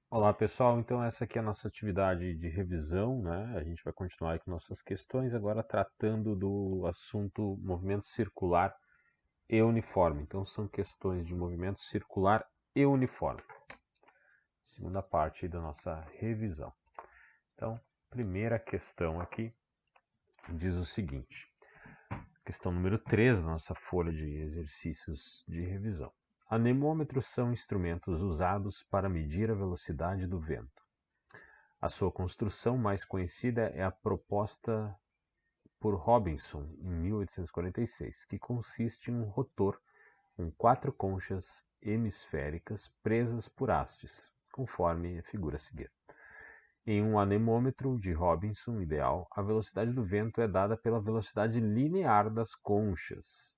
Olá pessoal, então essa aqui é a nossa atividade de revisão, né? A gente vai continuar aí com nossas questões, agora tratando do assunto movimento circular e uniforme. Então são questões de movimento circular e uniforme. Segunda parte da nossa revisão. Então, primeira questão aqui diz o seguinte: questão número 3 da nossa folha de exercícios de revisão. Anemômetros são instrumentos usados para medir a velocidade do vento. A sua construção mais conhecida é a proposta por Robinson em 1846, que consiste em um rotor com 4 conchas hemisféricas presas por hastes, conforme a figura a seguir. Em um anemômetro de Robinson ideal, a velocidade do vento é dada pela velocidade linear das conchas.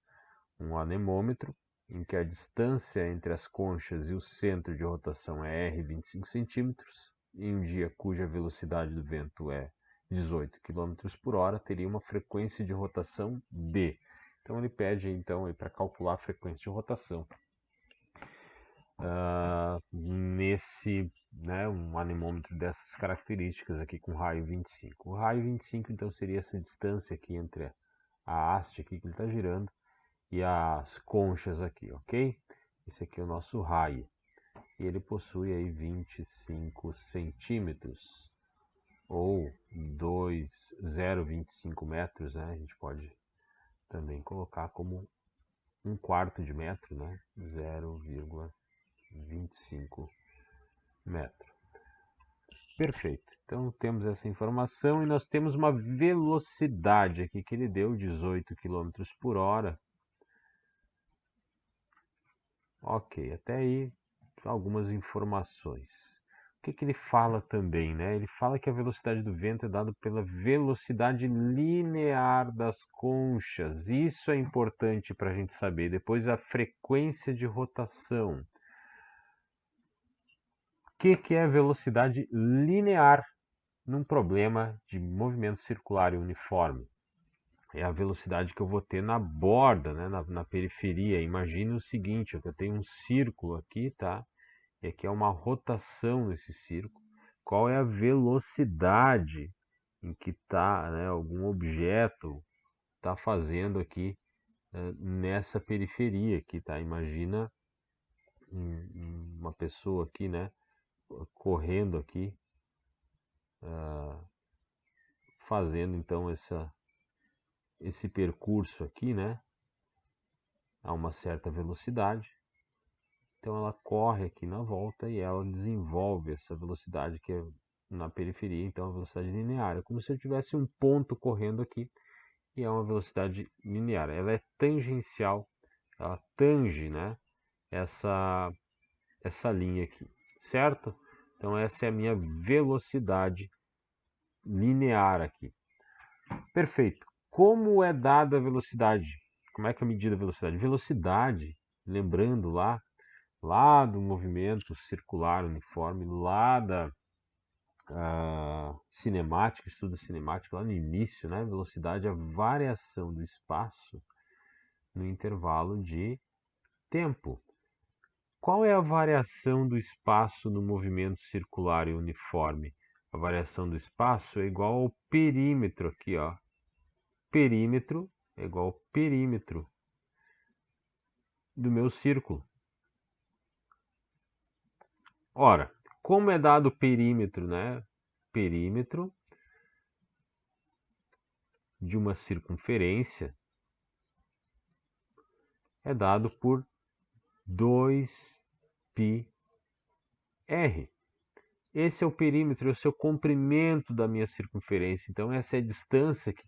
Um anemômetro, em que a distância entre as conchas e o centro de rotação é r 25 cm, em um dia cuja velocidade do vento é 18 km por hora, teria uma frequência de rotação d. Então ele pede então para calcular a frequência de rotação nesse, né, um anemômetro dessas características aqui com raio 25. O raio 25 então seria essa distância aqui entre a haste aqui que ele está girando e as conchas aqui, ok? Esse aqui é o nosso raio. E ele possui aí 25 centímetros ou 0,25 metros, né? A gente pode também colocar como um quarto de metro, né? 0,25 metro. Perfeito. Então temos essa informação e nós temos uma velocidade aqui que ele deu, 18 km por hora. Ok, até aí algumas informações. O que ele fala também, né? Ele fala que a velocidade do vento é dada pela velocidade linear das conchas. Isso é importante para a gente saber. Depois a frequência de rotação. O que é velocidade linear num problema de movimento circular e uniforme? É a velocidade que eu vou ter na borda, né? na periferia. Imagine o seguinte, eu tenho um círculo aqui, tá? E aqui é uma rotação nesse círculo. Qual é a velocidade em que está, né, algum objeto está fazendo aqui nessa periferia aqui, tá? Imagina uma pessoa aqui, né, correndo aqui, fazendo então esse percurso aqui, né, a uma certa velocidade. Então ela corre aqui na volta e ela desenvolve essa velocidade que é na periferia, então a velocidade linear. É como se eu tivesse um ponto correndo aqui e é uma velocidade linear. Ela é tangencial, ela tange, né, essa, essa linha aqui, certo? Então essa é a minha velocidade linear aqui. Perfeito. Como é dada a velocidade? Como é que é medida a velocidade? Velocidade, lembrando lá do movimento circular uniforme, lá da cinemática, estudo cinemático, lá no início, né? Velocidade é a variação do espaço no intervalo de tempo. Qual é a variação do espaço no movimento circular e uniforme? A variação do espaço é igual ao perímetro aqui, ó. Perímetro é igual ao perímetro do meu círculo. Ora, como é dado o perímetro, né? Perímetro de uma circunferência é dado por 2πr. Esse é o perímetro, esse é o comprimento da minha circunferência. Então, essa é a distância que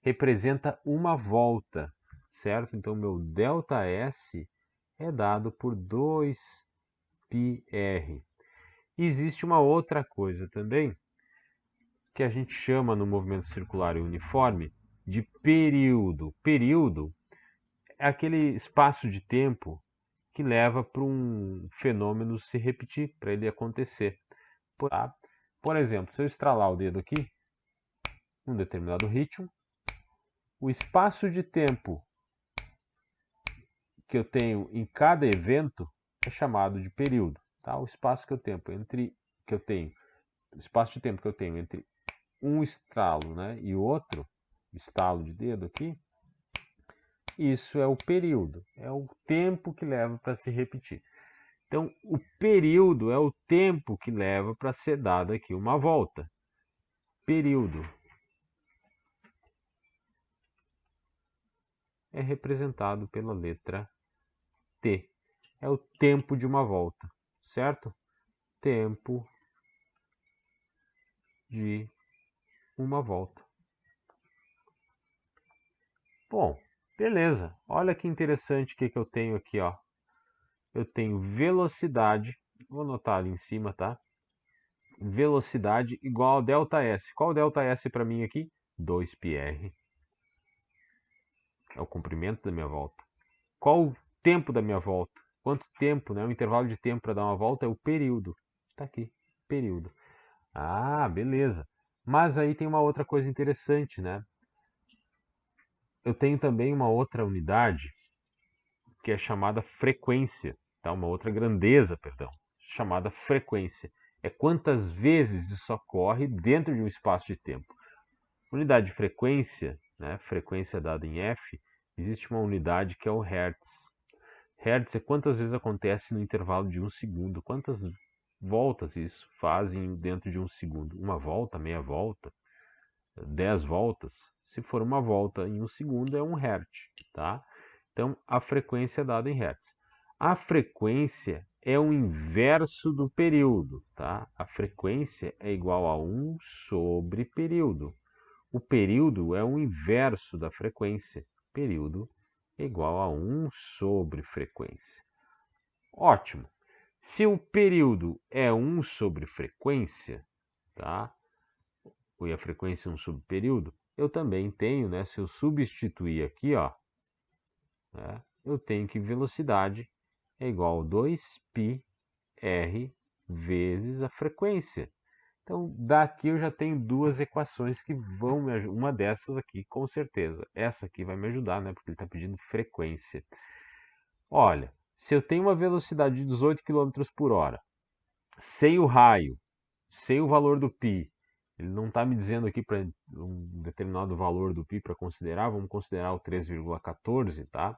representa uma volta, certo? Então, meu ΔS é dado por 2πr. Existe uma outra coisa também, que a gente chama no movimento circular e uniforme de período. Período é aquele espaço de tempo que leva para um fenômeno se repetir, para ele acontecer. Por exemplo, se eu estralar o dedo aqui, num determinado ritmo, o espaço de tempo que eu tenho em cada evento é chamado de período. Tá? O espaço que eu tenho entre que eu tenho, o espaço de tempo que eu tenho entre um estralo, né, e outro, estalo de dedo aqui, isso é o período, é o tempo que leva para se repetir. Então, o período é o tempo que leva para ser dada aqui uma volta. Período é representado pela letra T. É o tempo de uma volta, certo? Tempo de uma volta. Bom, beleza. Olha que interessante o que eu tenho aqui, ó. Eu tenho velocidade, vou anotar ali em cima, tá? Velocidade igual a ΔS. Qual o ΔS para mim aqui? 2πr. É o comprimento da minha volta. Qual o tempo da minha volta? Quanto tempo, né? O intervalo de tempo para dar uma volta é o período. Tá aqui, período. Ah, beleza. Mas aí tem uma outra coisa interessante, né? Eu tenho também uma outra unidade que é chamada frequência, tá? Uma outra grandeza, perdão, chamada frequência. É quantas vezes isso ocorre dentro de um espaço de tempo. Unidade de frequência, né? Frequência dada em F, existe uma unidade que é o Hertz. Hertz é quantas vezes acontece no intervalo de um segundo, quantas voltas isso fazem dentro de um segundo. Uma volta, meia volta, 10 voltas. Se for uma volta em um segundo, é um hertz, tá? Então, a frequência é dada em hertz. A frequência é o inverso do período, tá? A frequência é igual a 1 sobre período. O período é o inverso da frequência. Período é igual a 1 sobre frequência. Ótimo. Se o período é 1 sobre frequência, tá? E a frequência é um subperíodo, eu também tenho, né? Se eu substituir aqui, ó, né, eu tenho que velocidade é igual a 2πr vezes a frequência. Então, daqui eu já tenho duas equações que vão me ajudar. Uma dessas aqui, com certeza. Essa aqui vai me ajudar, né? Porque ele está pedindo frequência. Olha, se eu tenho uma velocidade de 18 km por hora, sem o raio, sem o valor do π, ele não está me dizendo aqui para um determinado valor do π para considerar, vamos considerar o 3,14, tá?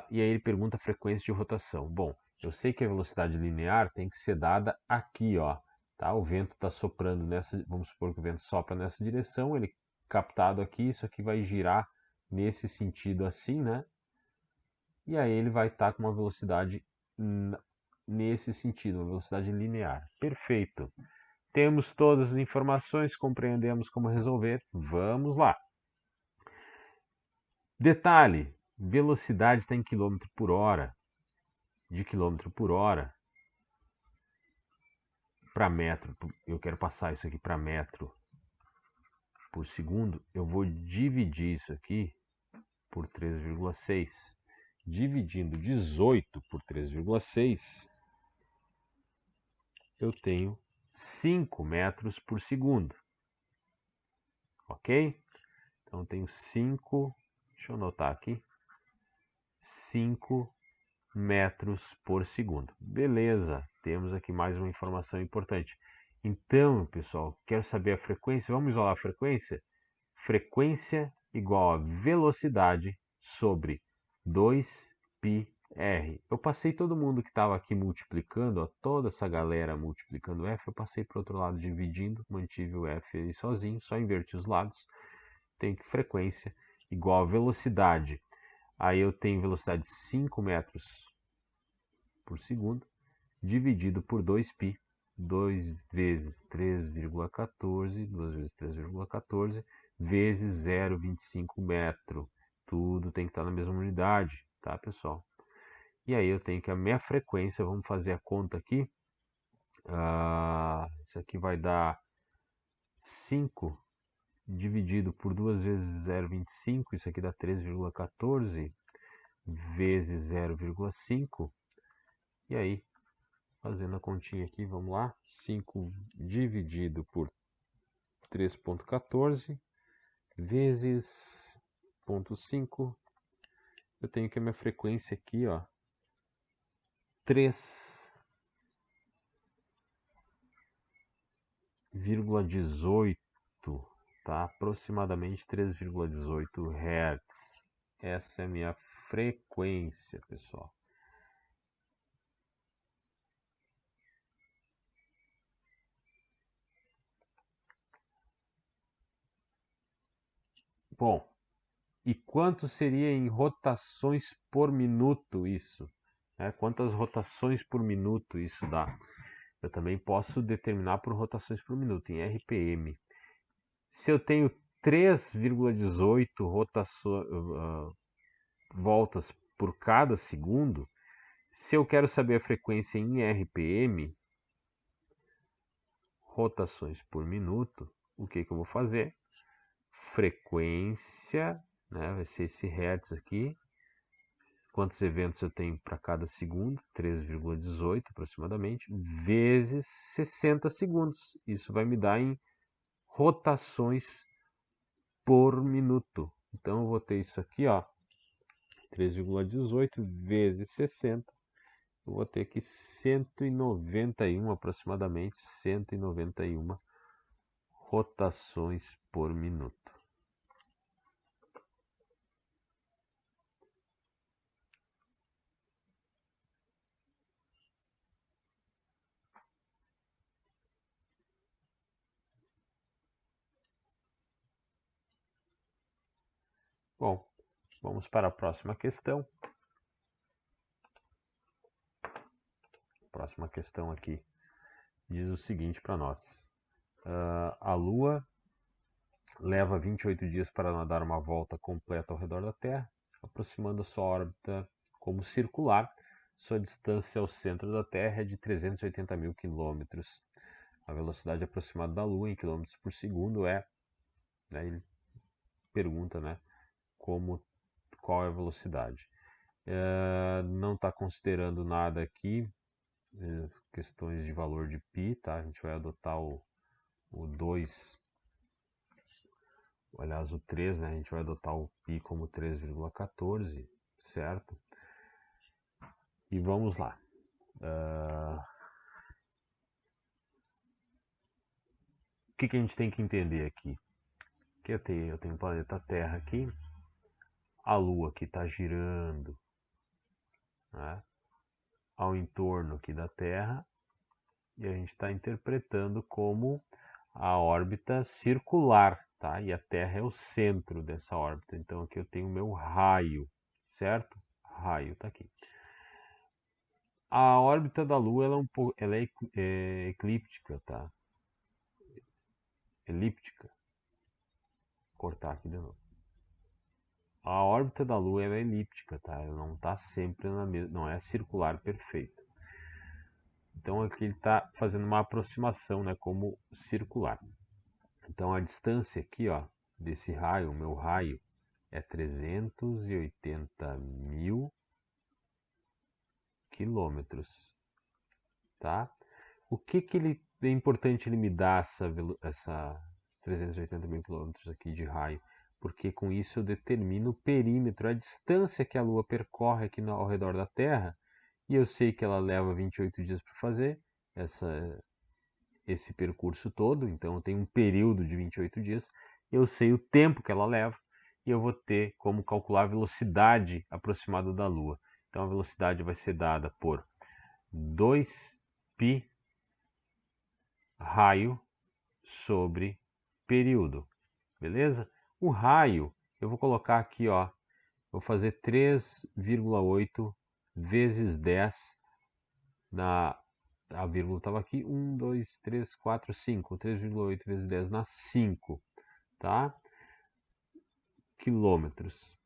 E aí ele pergunta a frequência de rotação. Bom, eu sei que a velocidade linear tem que ser dada aqui, ó. Tá? O vento está soprando nessa, vamos supor que o vento sopra nessa direção, ele captado aqui, isso aqui vai girar nesse sentido assim, né? E aí ele vai estar com uma velocidade nesse sentido, uma velocidade linear. Perfeito. Temos todas as informações, compreendemos como resolver. Vamos lá. Detalhe, velocidade está em km por hora. De km por hora para metro, eu quero passar isso aqui para metro por segundo, eu vou dividir isso aqui por 3,6. Dividindo 18 por 3,6, eu tenho 5 metros por segundo. Ok? Então eu tenho 5, deixa eu anotar aqui, 5 metros por segundo. Beleza, temos aqui mais uma informação importante. Então, pessoal, quero saber a frequência. Vamos isolar a frequência? Frequência igual a velocidade sobre 2πr. Eu passei todo mundo que estava aqui multiplicando, ó, toda essa galera multiplicando f, eu passei para o outro lado dividindo, mantive o f aí sozinho, só inverti os lados. Tenho que frequência igual a velocidade. Aí eu tenho velocidade de 5 metros por segundo, dividido por 2π. 2 vezes 3,14, 2 vezes 3,14, vezes 0,25 metro. Tudo tem que estar na mesma unidade, tá, pessoal? E aí eu tenho que a minha frequência, vamos fazer a conta aqui. Isso aqui vai dar 5 dividido por 2 vezes 0,25, isso aqui dá 3,14 vezes 0,5. E aí, fazendo a continha aqui, vamos lá. 5 dividido por 3,14 vezes 0,5. Eu tenho que a minha frequência aqui, ó, 3 3,18, tá? Aproximadamente 3,18 Hz. Essa é a minha frequência, pessoal. Bom, e quanto seria em rotações por minuto isso? Quantas rotações por minuto isso dá? Eu também posso determinar por rotações por minuto, em RPM. Se eu tenho 3,18 voltas por cada segundo, se eu quero saber a frequência em RPM, rotações por minuto, o que eu vou fazer? Frequência, né, vai ser esse Hertz aqui. Quantos eventos eu tenho para cada segundo? 3,18 aproximadamente, vezes 60 segundos. Isso vai me dar em rotações por minuto. Então eu vou ter isso aqui, ó, 3,18 vezes 60. Eu vou ter aqui 191 aproximadamente, 191 rotações por minuto. Bom, vamos para a próxima questão. A próxima questão aqui diz o seguinte para nós. A Lua leva 28 dias para dar uma volta completa ao redor da Terra, aproximando a sua órbita como circular. Sua distância ao centro da Terra é de 380 mil quilômetros. A velocidade aproximada da Lua em quilômetros por segundo é... Né, ele pergunta, né, qual é a velocidade. Não está considerando nada aqui, questões de valor de π, tá? A gente vai adotar o 2, aliás o 3, né? A gente vai adotar o π como 3,14, certo? E vamos lá. O que a gente tem que entender aqui? Que eu tenho o planeta Terra aqui, a Lua que está girando, né, ao entorno aqui da Terra, e a gente está interpretando como a órbita circular, tá? E a Terra é o centro dessa órbita. Então aqui eu tenho o meu raio, certo? Raio está aqui. A órbita da Lua ela é eclíptica, tá? Elíptica. Vou cortar aqui de novo. A órbita da Lua ela é elíptica, tá? Ela não está sempre na mesma, não é circular perfeita. Então aqui ele está fazendo uma aproximação, né, como circular. Então a distância aqui, ó, desse raio, o meu raio, é 380 mil quilômetros, tá? O que ele é importante ele me dar essa 380 mil quilômetros aqui de raio? Porque com isso eu determino o perímetro, a distância que a Lua percorre aqui ao redor da Terra, e eu sei que ela leva 28 dias para fazer esse percurso todo, então eu tenho um período de 28 dias, eu sei o tempo que ela leva, e eu vou ter como calcular a velocidade aproximada da Lua. Então a velocidade vai ser dada por 2π raio sobre período, beleza? O raio, eu vou colocar aqui, ó, vou fazer 3,8 vezes 10 a vírgula estava aqui, 1, 2, 3, 4, 5, 3,8 vezes 10 na 5, tá? Quilômetros.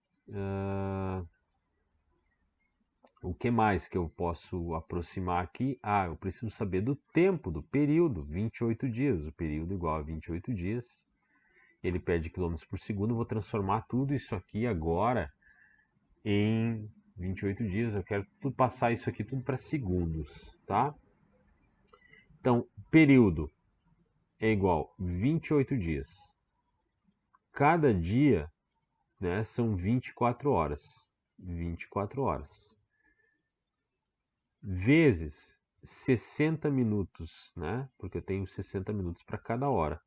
O que mais que eu posso aproximar aqui? Eu preciso saber do tempo, do período, 28 dias. O período igual a 28 dias. Ele pede quilômetros por segundo. Eu vou transformar tudo isso aqui agora em 28 dias. Eu quero passar isso aqui tudo para segundos, tá? Então, período é igual a 28 dias. Cada dia, né, são 24 horas. 24 horas. Vezes 60 minutos, né? Porque eu tenho 60 minutos para cada hora.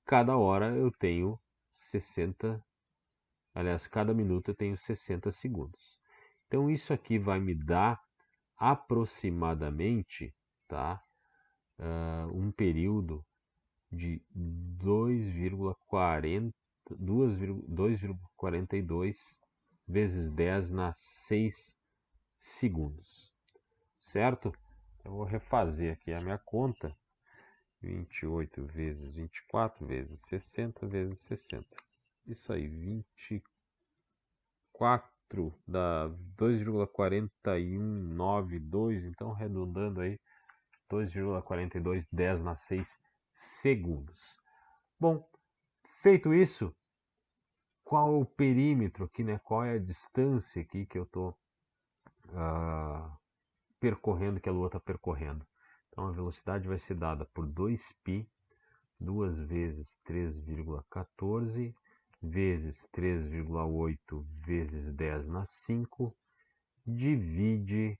Cada hora eu tenho 60, aliás, cada minuto eu tenho 60 segundos. Então isso aqui vai me dar aproximadamente, tá? Um período de 2,42 vezes 10 na 6 segundos, certo? Eu vou refazer aqui a minha conta. 28 vezes 24 vezes 60 vezes 60. Isso aí, 24 dá 2,4192, então arredondando aí, 2,42, 10 na 6 segundos. Bom, feito isso, qual é o perímetro aqui, né? Qual é a distância aqui que eu estou percorrendo, que a Lua está percorrendo? Então a velocidade vai ser dada por 2π, 2 vezes 3,14 vezes 3,8 vezes 10 na 5, divide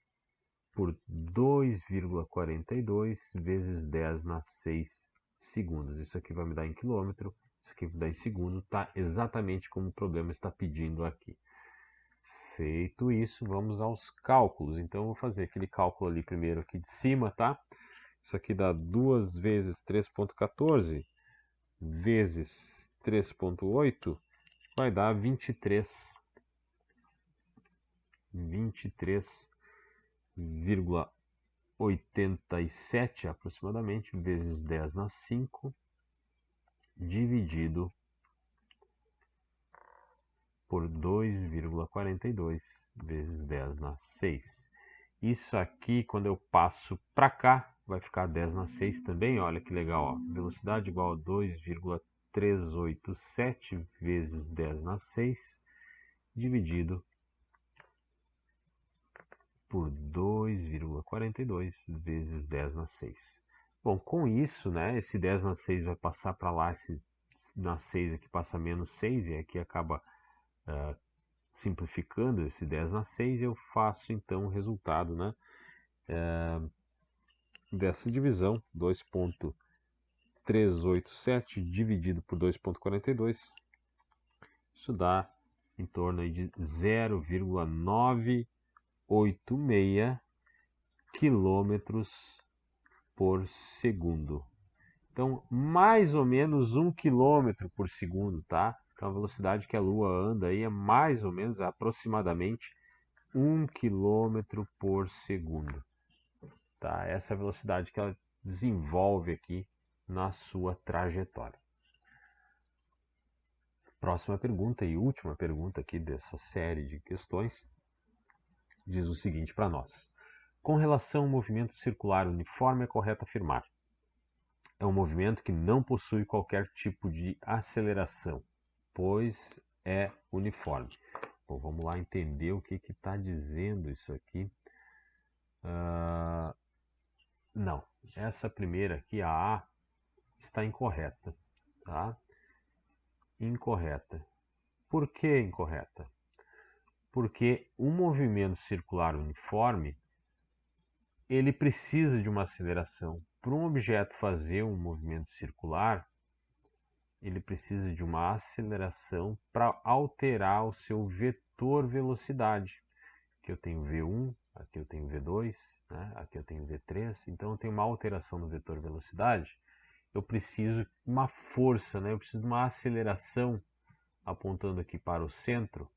por 2,42 vezes 10 na 6 segundos. Isso aqui vai me dar em quilômetro, isso aqui vai me dar em segundo, tá exatamente como o problema está pedindo aqui. Feito isso, vamos aos cálculos. Então, eu vou fazer aquele cálculo ali primeiro aqui de cima, tá? Isso aqui dá 2 vezes 3,14 vezes 3,8 vai dar 23,87 aproximadamente, vezes 10 na 5, dividido por 2,42 vezes 10 na 6. Isso aqui, quando eu passo para cá, vai ficar 10 na 6 também. Olha que legal, ó. Velocidade igual a 2,387 vezes 10 na 6, dividido por 2,42 vezes 10 na 6. Bom, com isso, né, esse 10 na 6 vai passar para lá, esse na 6 aqui passa menos 6, e aqui acaba simplificando esse 10 na 6, eu faço então o resultado, né, dessa divisão, 2,387 dividido por 2,42, isso dá em torno de 0,986 quilômetros por segundo. Então, mais ou menos 1 quilômetro por segundo, tá? Então, a velocidade que a Lua anda aí é mais ou menos, aproximadamente, 1 quilômetro por segundo. Tá? Essa é a velocidade que ela desenvolve aqui na sua trajetória. Próxima pergunta e última pergunta aqui dessa série de questões diz o seguinte para nós. Com relação ao movimento circular uniforme, é correto afirmar: é um movimento que não possui qualquer tipo de aceleração, pois é uniforme. Bom, vamos lá entender o que está dizendo isso aqui. Não, essa primeira aqui, a A, está incorreta. Tá? Incorreta. Por que incorreta? Porque um movimento circular uniforme, ele precisa de uma aceleração. Para um objeto fazer um movimento circular, ele precisa de uma aceleração para alterar o seu vetor velocidade. Aqui eu tenho V1, aqui eu tenho V2, né? Aqui eu tenho V3, então eu tenho uma alteração no vetor velocidade. Eu preciso de uma força, né? Eu preciso de uma aceleração apontando aqui para o centro,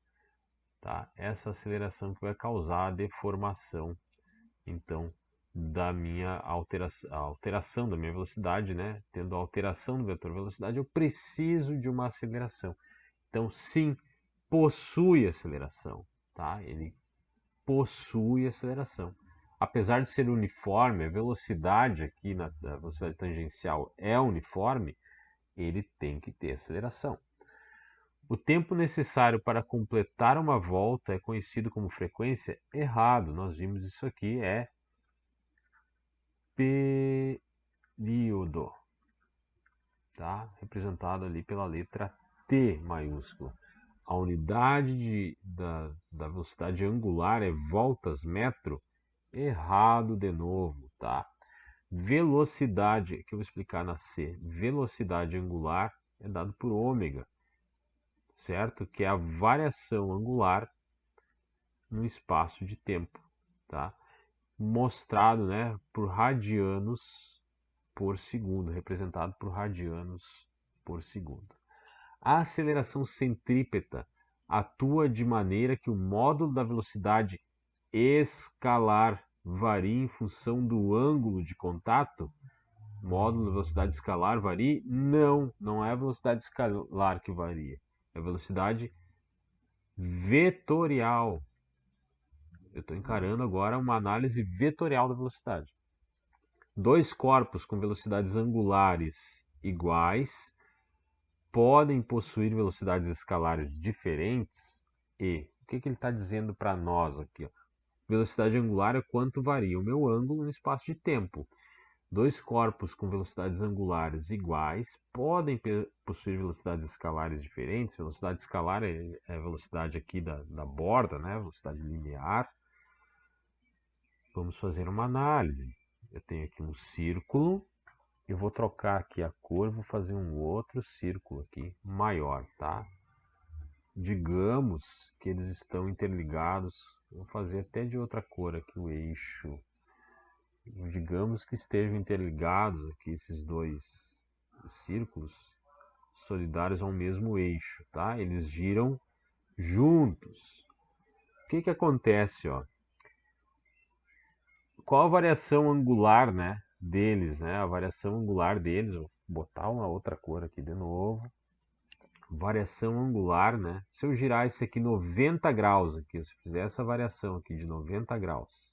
tá? Essa aceleração que vai causar a deformação, então, da minha alteração da minha velocidade, né? Tendo a alteração do vetor velocidade, eu preciso de uma aceleração. Então, sim, possui aceleração, tá? Ele possui aceleração. Apesar de ser uniforme, a velocidade aqui na velocidade tangencial é uniforme, ele tem que ter aceleração. O tempo necessário para completar uma volta é conhecido como frequência? Errado, nós vimos isso aqui, é período, tá? Representado ali pela letra T maiúscula. A unidade da velocidade angular é voltas metro? Errado de novo, tá? Velocidade, que eu vou explicar na C, velocidade angular é dado por ômega, certo? Que é a variação angular no espaço de tempo, tá? Mostrado, né, por radianos por segundo, representado por radianos por segundo. A aceleração centrípeta atua de maneira que o módulo da velocidade escalar varia em função do ângulo de contato? O módulo da velocidade escalar varia? Não, não é a velocidade escalar que varia. É a velocidade vetorial. Eu estou encarando agora uma análise vetorial da velocidade. Dois corpos com velocidades angulares iguais podem possuir velocidades escalares diferentes e o que ele está dizendo para nós aqui? Ó? Velocidade angular é quanto varia o meu ângulo no espaço de tempo. Dois corpos com velocidades angulares iguais podem possuir velocidades escalares diferentes. Velocidade escalar é a velocidade aqui da borda, né? Velocidade linear. Vamos fazer uma análise. Eu tenho aqui um círculo. Eu vou trocar aqui a cor, vou fazer um outro círculo aqui, maior, tá? Digamos que eles estão interligados, vou fazer até de outra cor aqui o eixo. Digamos que estejam interligados aqui esses dois círculos solidários ao mesmo eixo, tá? Eles giram juntos. O que acontece, ó? Qual a variação angular, né, deles, né? A variação angular deles, vou botar uma outra cor aqui de novo. Variação angular, né? Se eu girar isso aqui 90 graus aqui, se eu fizer essa variação aqui de 90 graus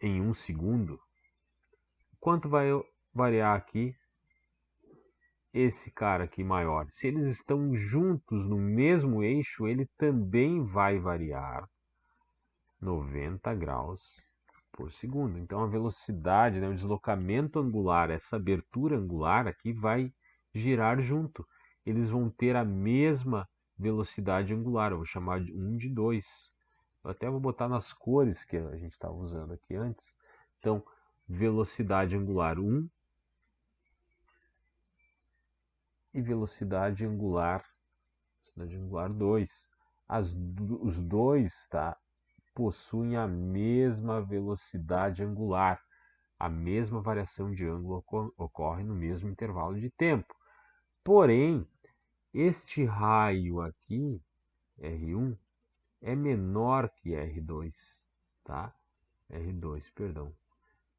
em 1 segundo, quanto vai variar aqui esse cara aqui maior? Se eles estão juntos no mesmo eixo, ele também vai variar 90 graus por segundo. Então a velocidade, né, o deslocamento angular, essa abertura angular aqui vai girar junto. Eles vão ter a mesma velocidade angular. Eu vou chamar de 1 de 2. Eu até vou botar nas cores que a gente estava usando aqui antes. Então, velocidade angular 1 e velocidade angular 2. Os dois, tá, possuem a mesma velocidade angular. A mesma variação de ângulo ocorre no mesmo intervalo de tempo. Porém, este raio aqui, R1, é menor que R2, tá? R2, perdão.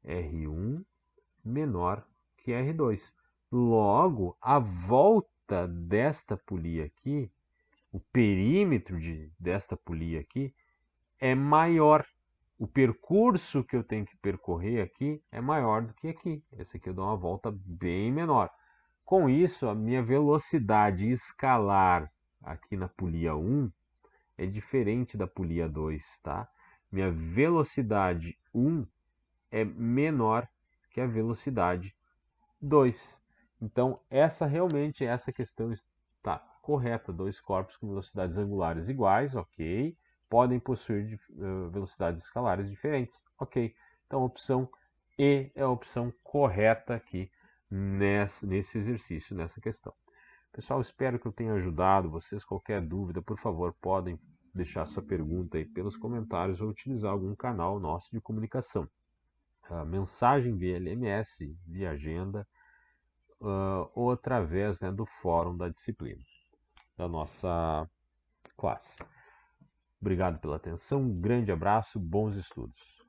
R1 menor que R2. Logo, a volta desta polia aqui, o perímetro desta polia aqui, é maior. O percurso que eu tenho que percorrer aqui é maior do que aqui. Esse aqui eu dou uma volta bem menor. Com isso, a minha velocidade escalar aqui na polia 1 é diferente da polia 2, tá? Minha velocidade 1 é menor que a velocidade 2. Então, essa questão está correta. Dois corpos com velocidades angulares iguais, ok. Podem possuir velocidades escalares diferentes, ok. Então, a opção E é a opção correta aqui nesse exercício, nessa questão. Pessoal, espero que eu tenha ajudado vocês. Qualquer dúvida, por favor, podem deixar sua pergunta aí pelos comentários ou utilizar algum canal nosso de comunicação. Mensagem via LMS, via agenda, ou através, né, do fórum da disciplina, da nossa classe. Obrigado pela atenção, um grande abraço, bons estudos.